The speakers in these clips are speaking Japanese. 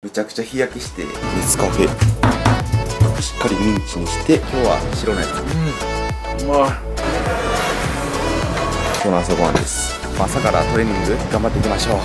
めちゃくちゃ日焼けしてネスカフェしっかりミンチにして、今日は白のやつ。うまい。今日の朝ごはんです。朝からトレーニング頑張っていきましょう。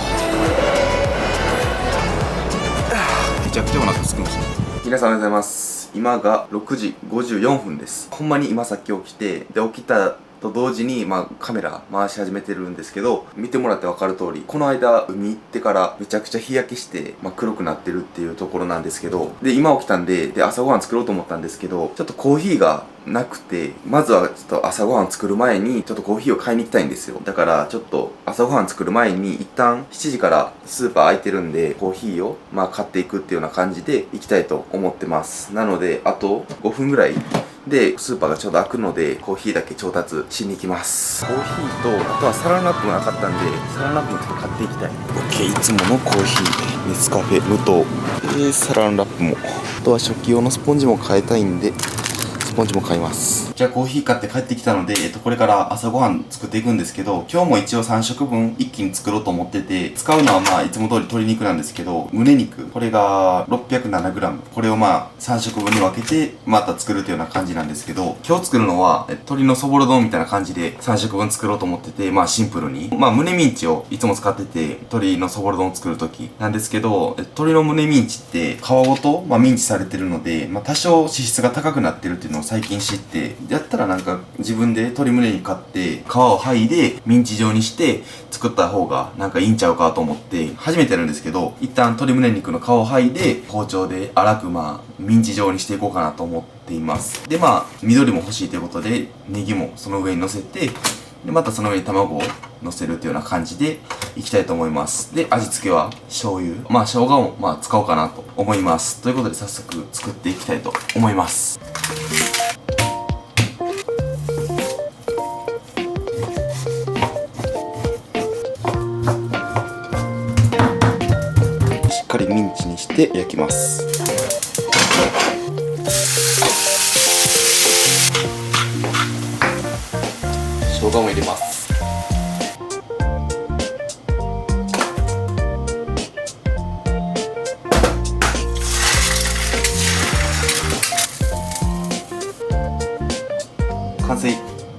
めちゃくちゃお腹すくんですね。皆さんおはようございます。今が6時54分です。ほんまに今さっき起きて、で起きたと同時に、カメラ回し始めてるんですけど、見てもらって分かる通り、この間海行ってからめちゃくちゃ日焼けして、黒くなってるっていうところなんですけど、で今起きたんで朝ごはん作ろうと思ったんですけど、ちょっとコーヒーがなくて、まずはちょっと朝ごはん作る前にちょっとコーヒーを買いに行きたいんですよ。だからちょっと朝ごはん作る前に一旦7時からスーパー空いてるんで、コーヒーを買っていくっていうような感じで行きたいと思ってます。なのであと5分ぐらいでスーパーがちょうど開くので、コーヒーだけ調達しに行きます。コーヒーと、あとはサランラップがなかったんで、サランラップもちょっと買っていきたい。OK、いつものコーヒー、ネスカフェ無糖、サランラップも、あとは食器用のスポンジも買いたいんで、スポンジも買います。じゃあコーヒー買って帰ってきたので、これから朝ごはん作っていくんですけど、今日も一応3食分一気に作ろうと思ってて、使うのはいつも通り鶏肉なんですけど、胸肉、これが 607g、これを3食分に分けてまた作るというような感じなんですけど、今日作るのは鶏のそぼろ丼みたいな感じで3食分作ろうと思ってて、シンプルに胸ミンチをいつも使ってて、鶏のそぼろ丼を作るときなんですけど、鶏の胸ミンチって皮ごとミンチされてるので、多少脂質が高くなってるっていうのを最近知って、やったら自分で鶏胸肉買って皮を剥いでミンチ状にして作った方がいいんちゃうかと思って初めてやるんですけど、一旦鶏胸肉の皮を剥いで包丁で粗くミンチ状にしていこうかなと思っています。で緑も欲しいということでネギもその上に乗せて、でまたその上に卵を乗せるというような感じでいきたいと思います。で味付けは醤油、生姜を使おうかなと思います。ということで早速作っていきたいと思います。しっかりミンチにして焼きます。生姜も入れます。完成。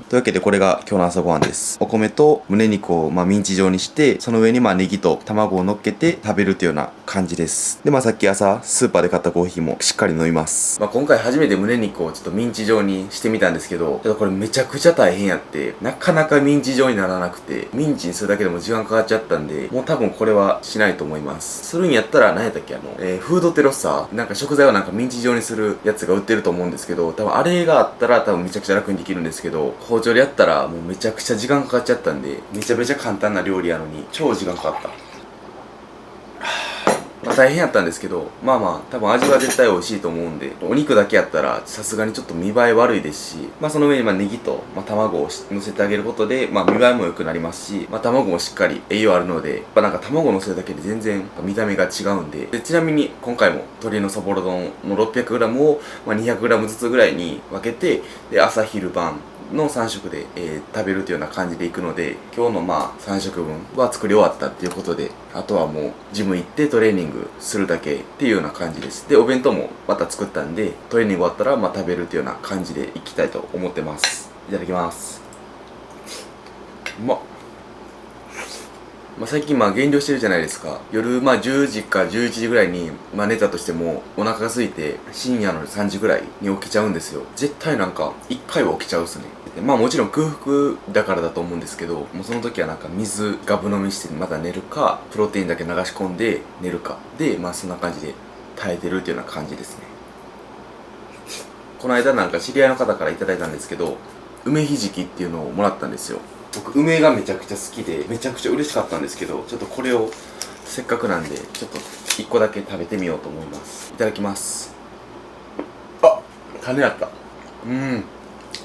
というわけでこれが今日の朝ごはんです。お米と胸肉をミンチ状にして、その上にネギと卵を乗っけて食べるというような感じです。でさっき朝スーパーで買ったコーヒーもしっかり飲みます。今回初めて胸肉をちょっとミンチ状にしてみたんですけど、これめちゃくちゃ大変やって、なかなかミンチ状にならなくて、ミンチにするだけでも時間かかっちゃったんで、もう多分これはしないと思います。するんやったら何やったっけ、フードテロッサー、食材をミンチ状にするやつが売ってると思うんですけど、多分あれがあったらめちゃくちゃ楽にできるんですけど、包丁でやったらもうめちゃくちゃ時間かかっちゃったんで、めちゃめちゃ簡単な料理やのに超時間かかった。大変やったんですけど、多分味は絶対美味しいと思うんで、お肉だけやったらさすがにちょっと見栄え悪いですし、その上にネギと卵を乗せてあげることで見栄えも良くなりますし、卵もしっかり栄養あるので、卵乗せるだけで全然見た目が違うんで、ちなみに今回も鶏のそぼろ丼の 600g を200g ずつぐらいに分けて、で朝昼晩の3食で、食べるというような感じでいくので、今日の3食分は作り終わったっていうことで、あとはもうジム行ってトレーニングするだけっていうような感じです。でお弁当もまた作ったんで、トレーニング終わったら食べるというような感じでいきたいと思ってます。いただきます。うまっ。最近減量してるじゃないですか。夜10時か11時ぐらいに寝たとしても、お腹が空いて深夜の3時ぐらいに起きちゃうんですよ。絶対1回は起きちゃうっすね。もちろん空腹だからだと思うんですけど、もうその時は水ガブ飲みしてまた寝るか、プロテインだけ流し込んで寝るかで、そんな感じで耐えてるっていうような感じですね。この間知り合いの方からいただいたんですけど、梅ひじきっていうのをもらったんですよ。僕梅がめちゃくちゃ好きでめちゃくちゃ嬉しかったんですけど、ちょっとこれをせっかくなんでちょっと1個だけ食べてみようと思います。いただきます。種あった。う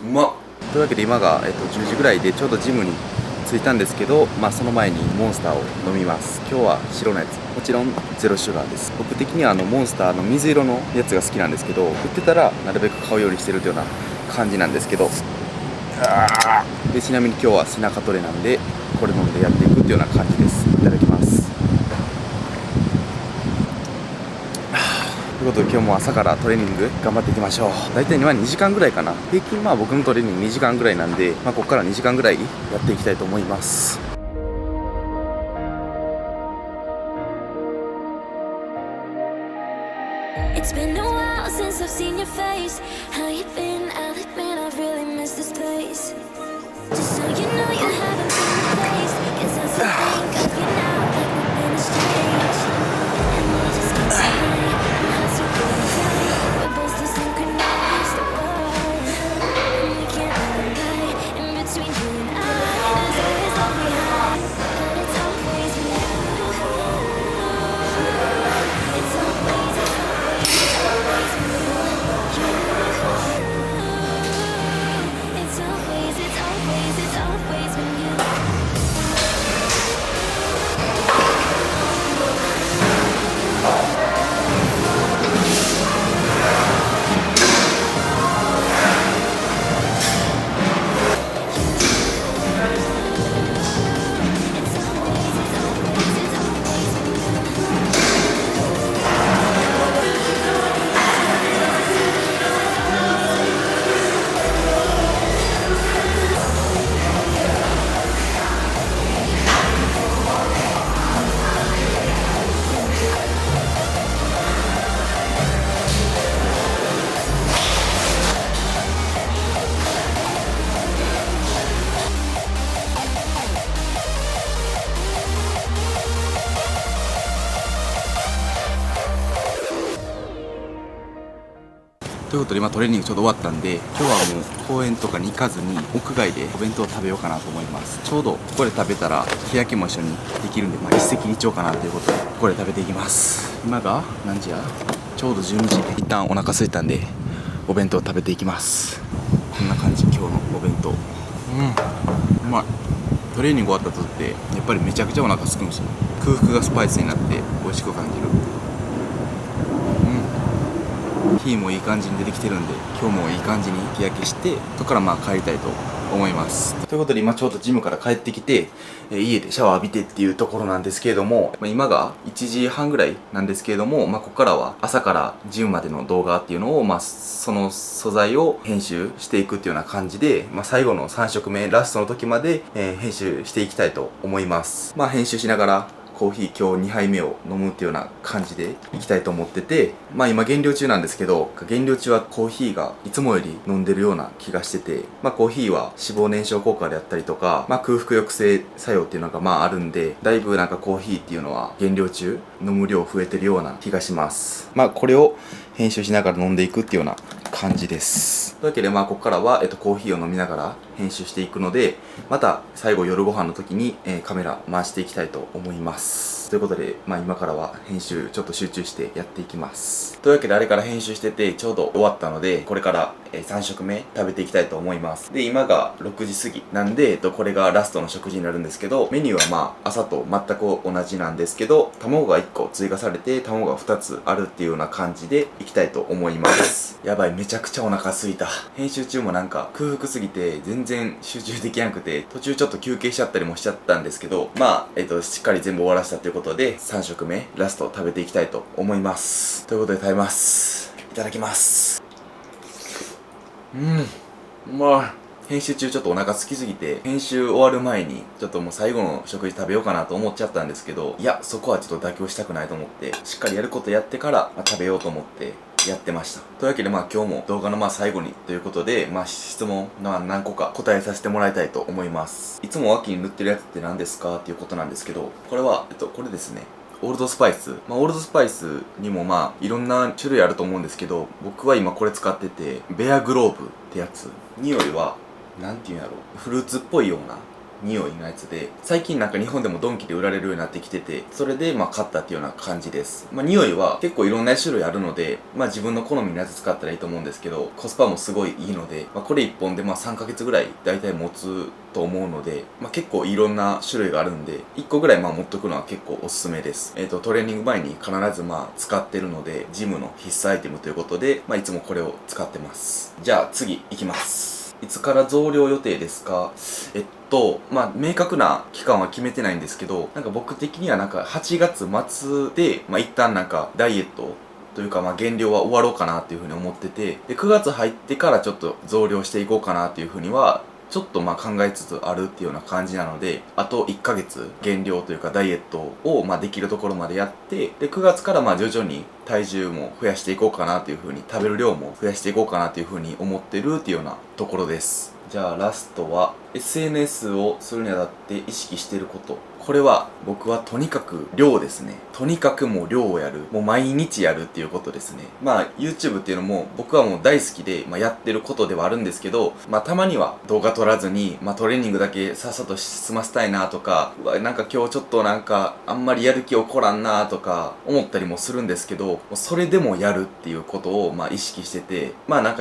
まっ。というわけで今が、10時ぐらいでちょうどジムに着いたんですけど、その前にモンスターを飲みます。今日は白のやつ、もちろんゼロシュガーです。僕的にはモンスターの水色のやつが好きなんですけど、売ってたらなるべく買うようにしてるというような感じなんですけど、でちなみに今日は背中トレなんで、これ飲んでやっていくっていうような感じです。いただきます。ということで今日も朝からトレーニング頑張っていきましょう。大体2時間ぐらいかな。平均僕のトレーニング2時間ぐらいなんで、ここから2時間ぐらいやっていきたいと思います。It's been a while since I've seen your face. How you been? I'll admit I've really missed this place. Just so you know you haven't been replaced. 'Cause as I think of you now, like we've been estranged. And we just keep trying. Our hearts are beating fine. We're both still synchronized. And we can't really hide. In between you and I, there's always love behind. But it's always with you. It's always with you. It's always when you ということで今トレーニングちょうど終わったんで、今日はもう公園とかに行かずに屋外でお弁当を食べようかなと思います。ちょうどここで食べたら日焼けも一緒にできるんで、一石二鳥かなということでここで食べていきます。今が何時や、ちょうど12時。一旦お腹空いたんでお弁当を食べていきます。こんな感じ。今日のお弁当、うまい。トレーニング終わった後ってやっぱりめちゃくちゃお腹空くんですよ。空腹がスパイスになって美味しく感じる。火もいい感じに出てきてるんで、今日もいい感じに日焼けして、そこから帰りたいと思います。ということで今ちょうどジムから帰ってきて、家でシャワー浴びてっていうところなんですけれども、今が1時半ぐらいなんですけれども、ここからは朝からジムまでの動画っていうのを、その素材を編集していくっていうような感じで、最後の3色目ラストの時まで、編集していきたいと思います。編集しながらコーヒー今日2杯目を飲むっていうような感じでいきたいと思ってて、今減量中なんですけど、減量中はコーヒーがいつもより飲んでるような気がしてて、コーヒーは脂肪燃焼効果であったりとか、空腹抑制作用っていうのがあるんで、だいぶコーヒーっていうのは減量中飲む量増えてるような気がします。これを編集しながら飲んでいくっていうような感じです。というわけでここからは、コーヒーを飲みながら編集していくので、また最後夜ご飯の時に、カメラ回していきたいと思います。ということで、今からは編集ちょっと集中してやっていきます。というわけであれから編集しててちょうど終わったので、これから、3食目食べていきたいと思います。で、今が6時過ぎなんで、これがラストの食事になるんですけど、メニューは朝と全く同じなんですけど、卵が1個追加されて卵が2つあるっていうような感じでいきたいと思います。やばい、めちゃくちゃお腹空いた。編集中も空腹すぎて全然集中できなくて、途中ちょっと休憩しちゃったりもしちゃったんですけど、しっかり全部終わらせたということで、3食目ラスト食べていきたいと思います。ということで食べます。いただきます。うまい。編集中ちょっとお腹空きすぎて、編集終わる前にちょっともう最後の食事食べようかなと思っちゃったんですけど、いや、そこはちょっと妥協したくないと思って、しっかりやることやってから、食べようと思ってやってました。というわけで今日も動画の最後にということで、質問何個か答えさせてもらいたいと思います。いつも脇に塗ってるやつって何ですかっていうことなんですけど、これはこれですね。オールドスパイス。オールドスパイスにもいろんな種類あると思うんですけど、僕は今これ使ってて、ベアグローブってやつ。匂いは、なんていうんやろ、フルーツっぽいような匂いのやつで、最近日本でもドンキで売られるようになってきてて、それで買ったっていうような感じです。匂いは結構いろんな種類あるので、自分の好みのやつ使ったらいいと思うんですけど、コスパもすごいいいので、これ1本で3ヶ月ぐらい大体持つと思うので、結構いろんな種類があるんで、1個ぐらい持っとくのは結構おすすめです。トレーニング前に必ず使ってるので、ジムの必須アイテムということで、いつもこれを使ってます。じゃあ次いきます。いつから増量予定ですか？明確な期間は決めてないんですけど、僕的には8月末で、一旦ダイエットというか、減量は終わろうかなっていうふうに思ってて、で、9月入ってからちょっと増量していこうかなっていうふうには、ちょっと考えつつあるっていうような感じなので、あと1ヶ月減量というかダイエットをできるところまでやって、で、9月から徐々に体重も増やしていこうかなっていうふうに、食べる量も増やしていこうかなっていうふうに思ってるっていうようなところです。じゃあラストは SNS をするにあたって意識していること。これは僕はとにかく量ですね。とにかくもう量をやる。もう毎日やるっていうことですね。YouTube っていうのも僕はもう大好きで、やってることではあるんですけど、たまには動画撮らずに、トレーニングだけさっさと済ませたいなとか、今日ちょっとあんまりやる気起こらんなとか思ったりもするんですけど、それでもやるっていうことを意識してて、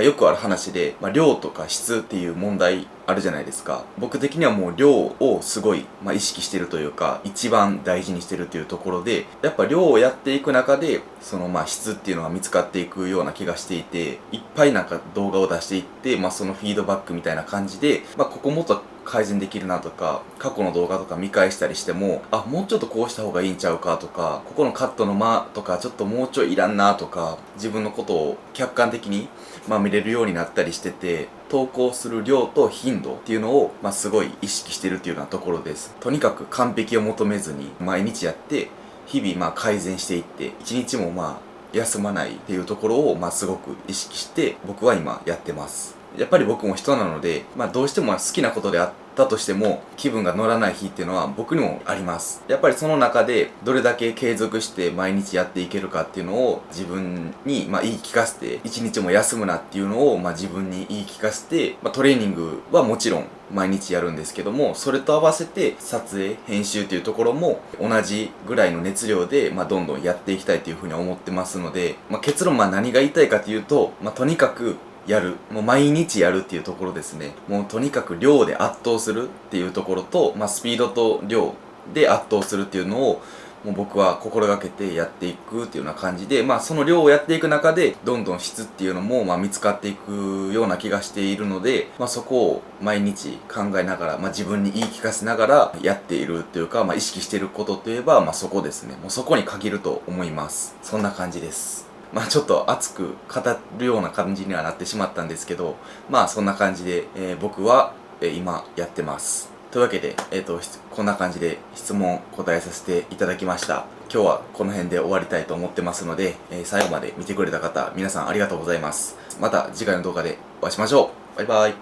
よくある話で、量とか質っていう問題あるじゃないですか。僕的にはもう量をすごい、意識してるというか、一番大事にしてるっていうところで、やっぱ量をやっていく中で、その質っていうのが見つかっていくような気がしていて、いっぱい動画を出していって、そのフィードバックみたいな感じで、ここもっと改善できるなとか、過去の動画とか見返したりしても、もうちょっとこうした方がいいんちゃうかとか、ここのカットの間とかちょっともうちょいいらんなとか、自分のことを客観的に見れるようになったりしてて、投稿する量と頻度っていうのをすごい意識してるっていうようなところです。とにかく完璧を求めずに毎日やって、日々改善していって、一日も休まないっていうところをすごく意識して僕は今やってます。やっぱり僕も人なので、どうしても好きなことであったとしても気分が乗らない日っていうのは僕にもあります。やっぱりその中でどれだけ継続して毎日やっていけるかっていうのを自分に言い聞かせて、一日も休むなっていうのを自分に言い聞かせて、トレーニングはもちろん毎日やるんですけども、それと合わせて撮影編集っていうところも同じぐらいの熱量でどんどんやっていきたいというふうに思ってますので、結論何が言いたいかというと、とにかくやる。もう毎日やるっていうところですね。もうとにかく量で圧倒するっていうところと、スピードと量で圧倒するっていうのをもう僕は心がけてやっていくっていうような感じで、その量をやっていく中でどんどん質っていうのも見つかっていくような気がしているので、そこを毎日考えながら、自分に言い聞かせながらやっているというか、意識していることといえば、そこですね。もうそこに限ると思います。そんな感じです。ちょっと熱く語るような感じにはなってしまったんですけど、そんな感じで、僕は、今やってます。というわけで、こんな感じで質問答えさせていただきました。今日はこの辺で終わりたいと思ってますので、最後まで見てくれた方、皆さんありがとうございます。また次回の動画でお会いしましょう。バイバイ。